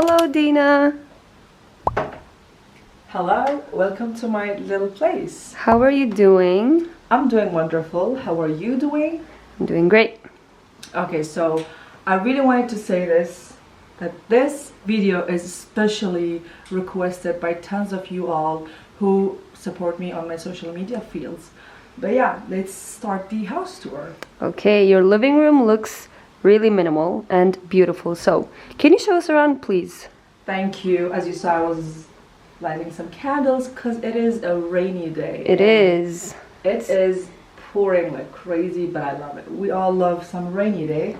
Hello, Dina. Hello, welcome to my little place. How are you doing? I'm doing wonderful. How are you doing? I'm doing great. Okay, so I really wanted to say that this video is especially requested by tons of you all who support me on my social media fields. But yeah, let's start the house tour. Okay, your living room looks really minimal and beautiful. So, can you show us around, please? Thank you. As you saw, I was lighting some candles because it is a rainy day. It is. It is pouring like crazy, but I love it. We all love some rainy day.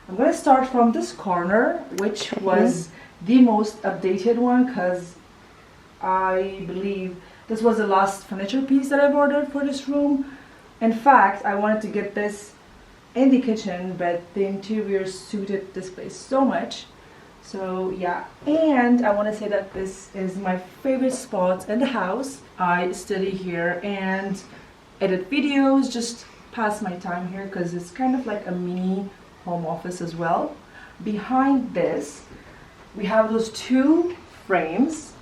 I'm going to start from this corner, which was the most updated one because I believe this was the last furniture piece that I've ordered for this room. In fact, I wanted to get this in the kitchen, but the interior suited this place so much. So yeah, and I want to say that this is my favorite spot in the house. I study here and edit videos, just pass my time here because it's kind of like a mini home office as well. Behind this, we have those two frames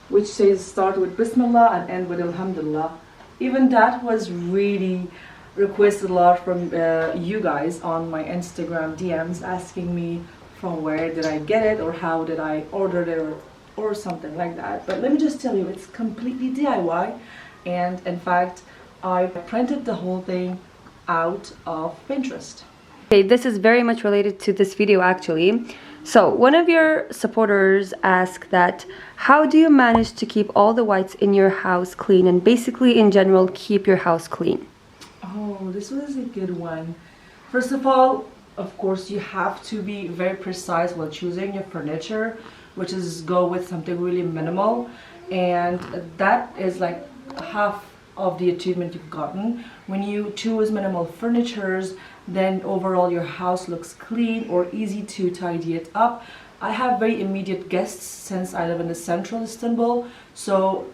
which says start with Bismillah and end with Alhamdulillah. Even that was really requested a lot from you guys on my Instagram DMs asking me from where did I get it or how did I order it or something like that. But let me just tell you, it's completely DIY, and in fact I printed the whole thing out of Pinterest. Okay, this is very much related to this video actually. So, one of your supporters asked that, how do you manage to keep all the whites in your house clean and basically in general keep your house clean? Oh, this was a good one. First of all, of course, you have to be very precise while choosing your furniture, which is go with something really minimal, and that is like half of the achievement you've gotten. When you choose minimal furnitures, then overall your house looks clean or easy to tidy it up. I have very immediate guests since I live in the central Istanbul, so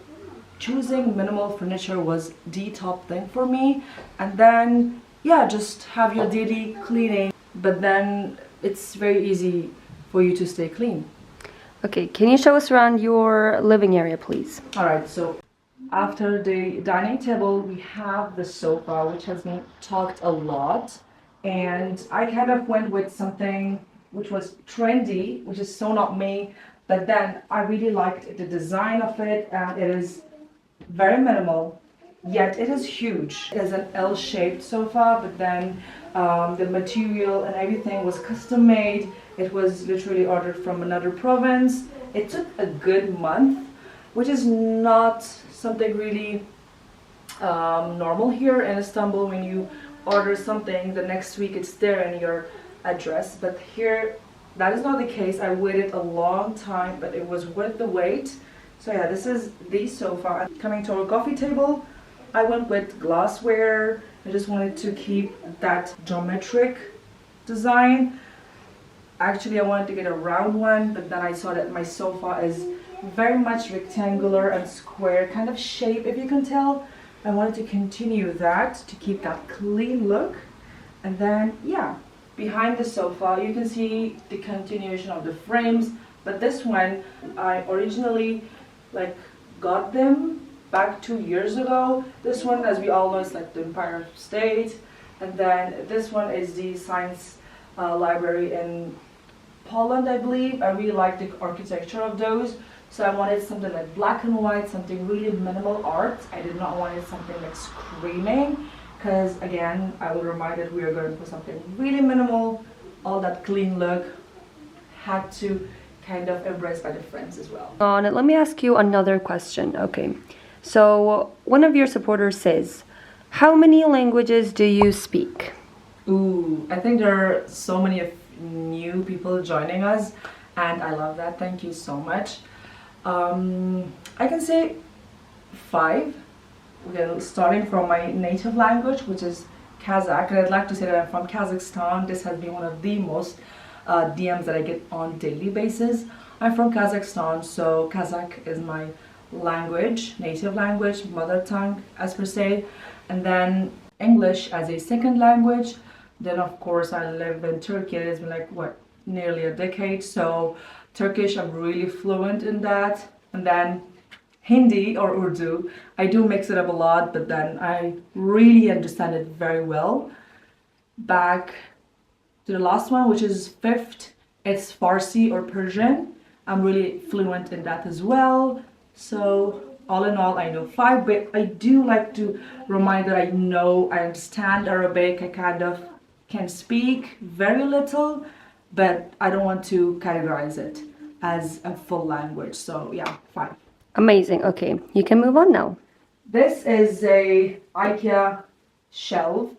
choosing minimal furniture was the top thing for me. And then yeah, just have your daily cleaning, but then it's very easy for you to stay clean. Okay, can you show us around your living area, please? All right, so after the dining table, we have the sofa, which has been talked a lot. And I kind of went with something which was trendy, which is so not me. But then I really liked the design of it, and it is very minimal, yet it is huge. It is an L-shaped sofa, but then the material and everything was custom made. It was literally ordered from another province. It took a good month, which is not something really normal here in Istanbul. When you order something, the next week it's there in your address, but here that is not the case. I waited a long time, but it was worth the wait. So yeah, this is the sofa. Coming to our coffee table, I went with glassware. I just wanted to keep that geometric design. Actually, I wanted to get a round one, but then I saw that my sofa is very much rectangular and square kind of shape, if you can tell. I wanted to continue that to keep that clean look. And then yeah, behind the sofa you can see the continuation of the frames, but this one I originally got them back 2 years ago. This one, as we all know, is like the Empire State, and then this one is the science library in Poland, I believe. I really like the architecture of those, so I wanted something like black and white, something really minimal art. I did not want it something like screaming, because again, I will remind that we are going for something really minimal. All that clean look had to kind of embraced by the friends as well. Let me ask you another question. Okay, so one of your supporters says, how many languages do you speak? Ooh, I think there are so many new people joining us, and I love that. Thank you so much. I can say 5. Okay, starting from my native language, which is Kazakh, and I'd like to say that I'm from Kazakhstan. This has been one of the most DMs that I get on daily basis. I'm from Kazakhstan, so Kazakh is my language, native language, mother tongue as per se, and then English as a second language. Then of course I live in Turkey, and it's been like what, nearly a decade. So Turkish, I'm really fluent in that. And then Hindi or Urdu, I do mix it up a lot, but then I really understand it very well. Back to the last one, which is fifth, it's Farsi or Persian. I'm really fluent in that as well. So all in all, I know 5, but I do like to remind that I understand Arabic. I kind of can speak very little, but I don't want to categorize it as a full language. So yeah, 5. Amazing. Okay, you can move on now. This is a IKEA shelf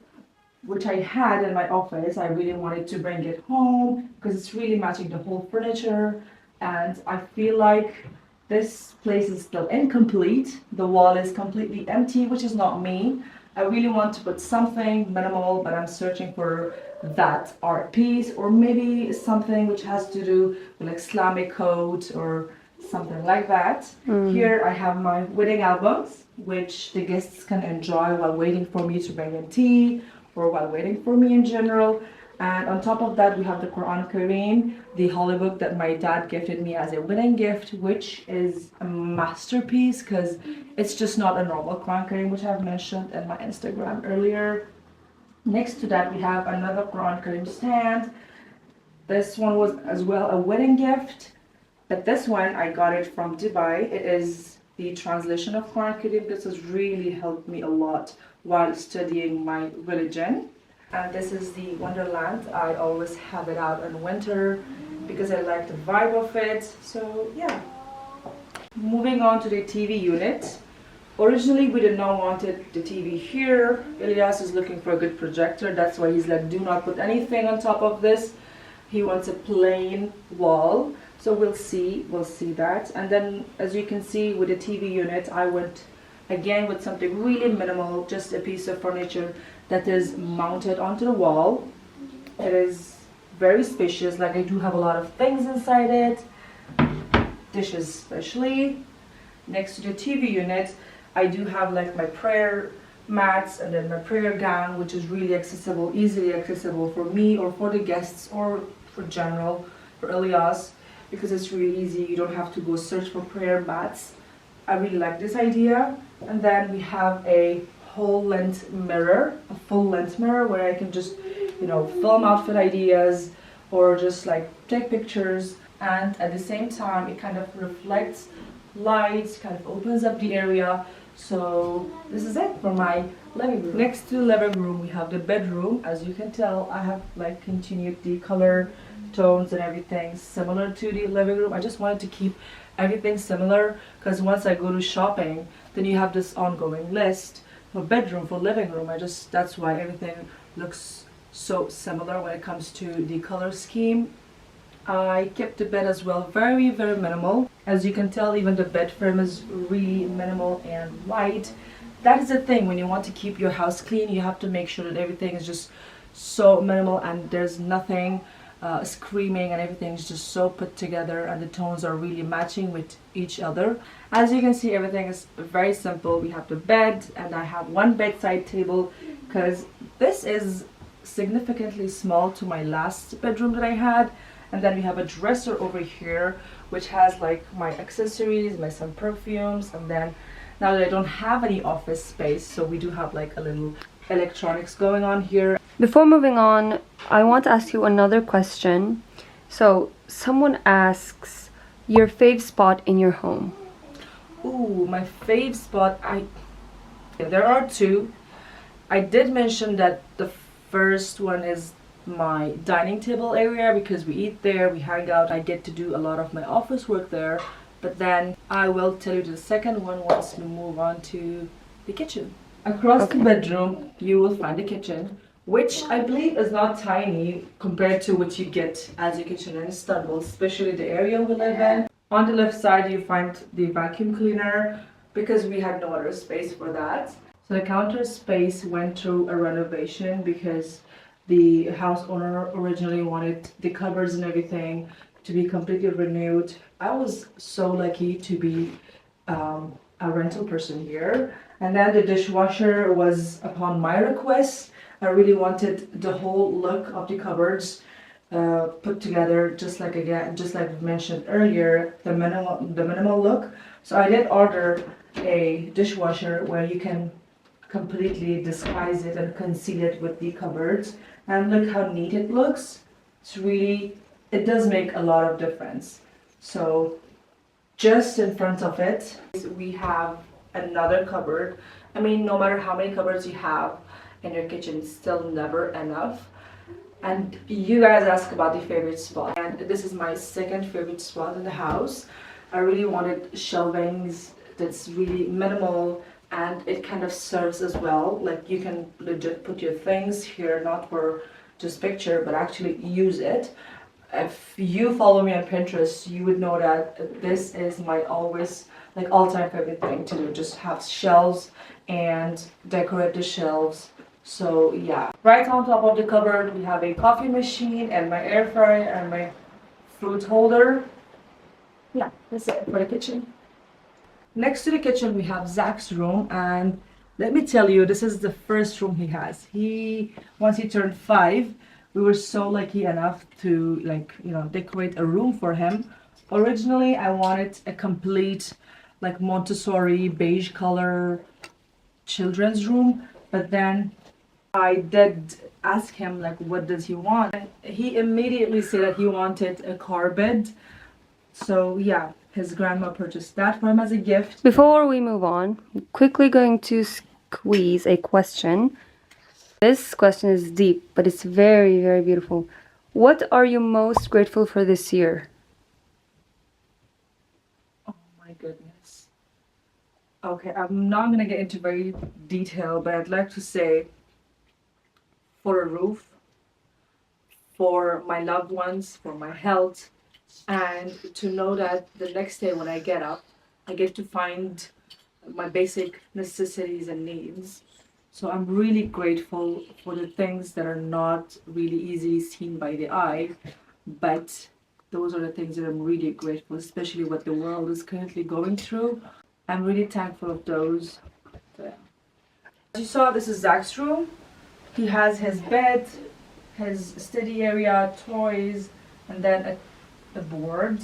which I had in my office. I really wanted to bring it home because it's really matching the whole furniture, and I feel like this place is still incomplete. The wall is completely empty, which is not me. I really want to put something minimal, but I'm searching for that art piece or maybe something which has to do with like Islamic code or something like that. Here I have my wedding albums, which the guests can enjoy while waiting for me to bring in tea or while waiting for me in general. And on top of that, we have the Quran Kareem, the holy book that my dad gifted me as a wedding gift, which is a masterpiece because it's just not a normal Quran Kareem, which I've mentioned in my Instagram earlier. Next to that, we have another Quran Kareem stand. This one was as well a wedding gift, but this one I got it from Dubai. It is the translation of Quran Kareem. This has really helped me a lot while studying my religion. And this is the Wonderland. I always have it out in winter because I like the vibe of it. So yeah. Moving on to the TV unit. Originally we did not want the TV here. Ilyas is looking for a good projector. That's why he's like, do not put anything on top of this. He wants a plain wall. So we'll see that. And then as you can see with the TV unit, I went again with something really minimal, just a piece of furniture that is mounted onto the wall. It is very spacious, like I do have a lot of things inside it, dishes especially. Next to the TV unit, I do have like my prayer mats and then my prayer gown, which is really accessible, easily accessible for me or for the guests or for general, for Ilyas, because it's really easy. You don't have to go search for prayer mats. I really like this idea. And then we have a whole length mirror, a full length mirror where I can just, film outfit ideas or just like take pictures. And at the same time, it kind of reflects lights, kind of opens up the area. So this is it for my living room. Next to the living room, we have the bedroom. As you can tell, I have like continued the color tones and everything similar to the living room. I just wanted to keep everything similar because once I go to shopping, then you have this ongoing list for bedroom, for living room. That's why everything looks so similar when it comes to the color scheme. I kept the bed as well very, very minimal. As you can tell, even the bed frame is really minimal and light. That is the thing, when you want to keep your house clean, you have to make sure that everything is just so minimal and there's nothing screaming, and everything is just so put together and the tones are really matching with each other. As you can see, everything is very simple. We have the bed and I have one bedside table because this is significantly small to my last bedroom that I had. And then we have a dresser over here which has like my accessories, some perfumes, and then now that I don't have any office space, so we do have like a little electronics going on here. Before moving on, I want to ask you another question. So someone asks your fave spot in your home. Ooh, my fave spot, there are two. I did mention that the first one is my dining table area because we eat there, we hang out, I get to do a lot of my office work there. But then I will tell you the second one once we move on to the kitchen. Across the bedroom, you will find the kitchen, which I believe is not tiny compared to what you get as a kitchen in Istanbul, especially the area we live in. On the left side, you find the vacuum cleaner because we had no other space for that. So the counter space went through a renovation because the house owner originally wanted the cupboards and everything to be completely renewed. I was so lucky to be a rental person here. And then the dishwasher was upon my request. I really wanted the whole look of the cupboards put together, just like we mentioned earlier, the minimal look. So I did order a dishwasher where you can completely disguise it and conceal it with the cupboards, and look how neat it looks. It does make a lot of difference. So just in front of it we have another cupboard. I mean, no matter how many cupboards you have in your kitchen, it's still never enough. And you guys ask about the favorite spot, and this is my second favorite spot in the house. I really wanted shelvings that's really minimal, and it kind of serves as well, like you can legit put your things here, not for just picture, but actually use it. If you follow me on Pinterest, you would know that this is my always like all-time favorite thing to do, just have shelves and decorate the shelves. So yeah, right on top of the cupboard we have a coffee machine and my air fryer and my fruit holder. Yeah, that's it for the kitchen. Next to the kitchen we have Zach's room, and let me tell you, this is the first room he has. Once he turned 5, we were so lucky enough to decorate a room for him. Originally I wanted a complete like Montessori beige color children's room, but then I did ask him like what does he want, and he immediately said that he wanted a car bed. So yeah, his grandma purchased that for him as a gift. Before we move on, I'm quickly going to squeeze a question. This question is deep, but it's very, very beautiful. What are you most grateful for this year? Oh my goodness. Okay, I'm not gonna get into very detail, but I'd like to say for a roof, for my loved ones, for my health, and to know that the next day when I get up, I get to find my basic necessities and needs. So I'm really grateful for the things that are not really easily seen by the eye, but those are the things that I'm really grateful, especially what the world is currently going through. I'm really thankful of those. So, yeah. As you saw, this is Zach's room. He has his bed, his study area, toys, and then a board.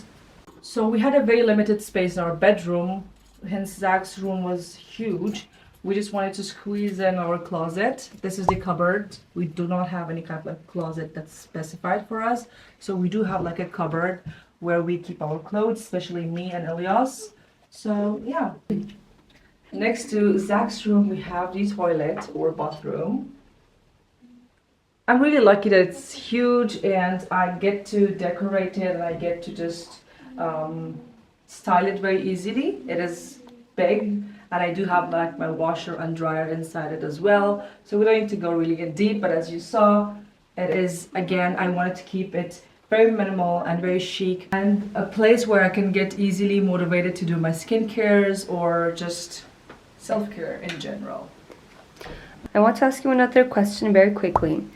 So we had a very limited space in our bedroom, hence Zach's room was huge. We just wanted to squeeze in our closet. This is the cupboard. We do not have any kind of like closet that's specified for us. So we do have like a cupboard where we keep our clothes, especially me and Elias. So yeah. Next to Zach's room, we have the toilet or bathroom. I'm really lucky that it's huge and I get to decorate it and I get to just style it very easily. It is big, and I do have like my washer and dryer inside it as well. So we don't need to go really in deep, but as you saw, it is, again, I wanted to keep it very minimal and very chic, and a place where I can get easily motivated to do my skincares or just self-care in general. I want to ask you another question very quickly.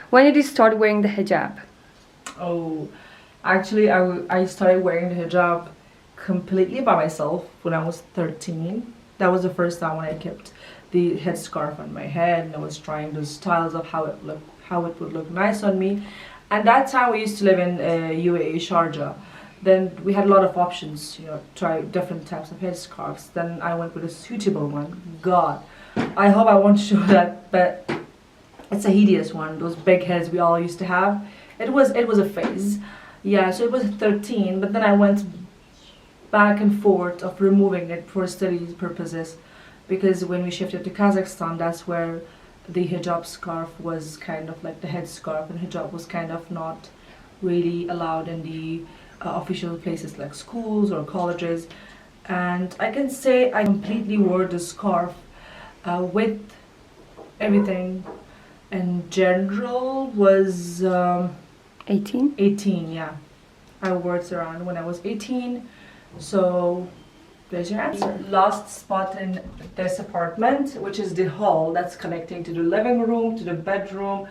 When did you start wearing the hijab? Oh, actually, I started wearing the hijab completely by myself when I was 13. That was the first time when I kept the headscarf on my head and I was trying those styles of how it would look nice on me. And that time we used to live in UAE, Sharjah. Then we had a lot of options, try different types of headscarves. Then I went with a suitable one. God, I hope I won't show that, but it's a hideous one. Those big heads we all used to have. It was a phase. Yeah, so it was 13, but then I went back and forth of removing it for studies purposes, because when we shifted to Kazakhstan, that's where the hijab scarf was kind of like the head scarf, and hijab was kind of not really allowed in the official places like schools or colleges. And I can say I completely wore the scarf with everything in general was 18? 18, yeah. I wore it around when I was 18. So there's your answer. Last spot in this apartment, which is the hall that's connecting to the living room, to the bedroom,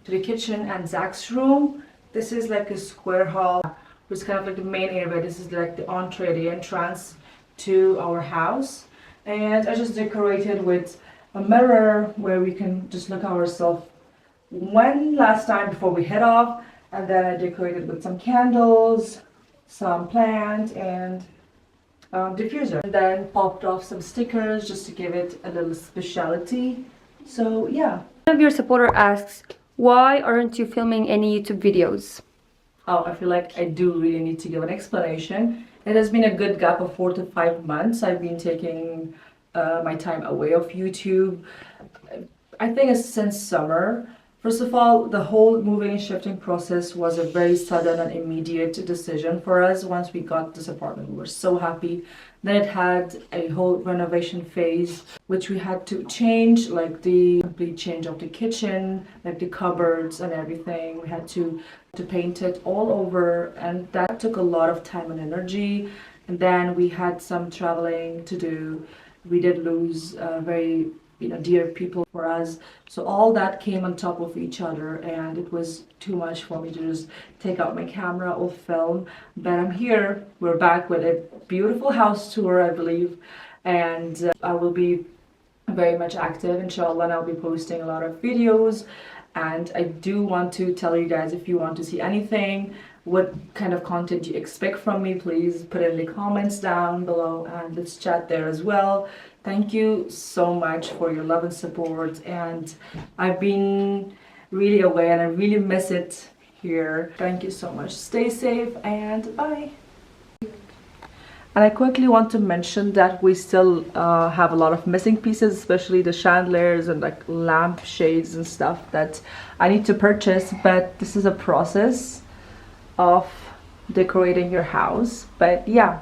to the kitchen and Zach's room. This is like a square hall, which is kind of like the main area. This is like the entree, the entrance to our house. And I just decorated with a mirror where we can just look at ourselves one last time before we head off. And then I decorated with some candles, some plant, and diffuser. And then popped off some stickers just to give it a little speciality. So yeah. One of your supporter asks, why aren't you filming any YouTube videos? Oh, I feel like I do really need to give an explanation. It has been a good gap of 4 to 5 months. I've been taking my time away of YouTube. I think it's since summer. First of all, the whole moving and shifting process was a very sudden and immediate decision for us. Once we got this apartment, we were so happy. Then it had a whole renovation phase, which we had to change, like the complete change of the kitchen, like the cupboards and everything. We had to paint it all over, and that took a lot of time and energy. And then we had some traveling to do. We did lose very dear people for us, so all that came on top of each other, and it was too much for me to just take out my camera or film. But I'm here, we're back with a beautiful house tour, I believe, and I will be very much active, inshallah, and I'll be posting a lot of videos. And I do want to tell you guys, if you want to see anything, what kind of content you expect from me, please put it in the comments down below, and let's chat there as well. Thank you so much for your love and support, and I've been really away and I really miss it here. Thank you so much. Stay safe and bye. And I quickly want to mention that we still have a lot of missing pieces, especially the chandeliers and like lamp shades and stuff that I need to purchase, but this is a process of decorating your house. But yeah,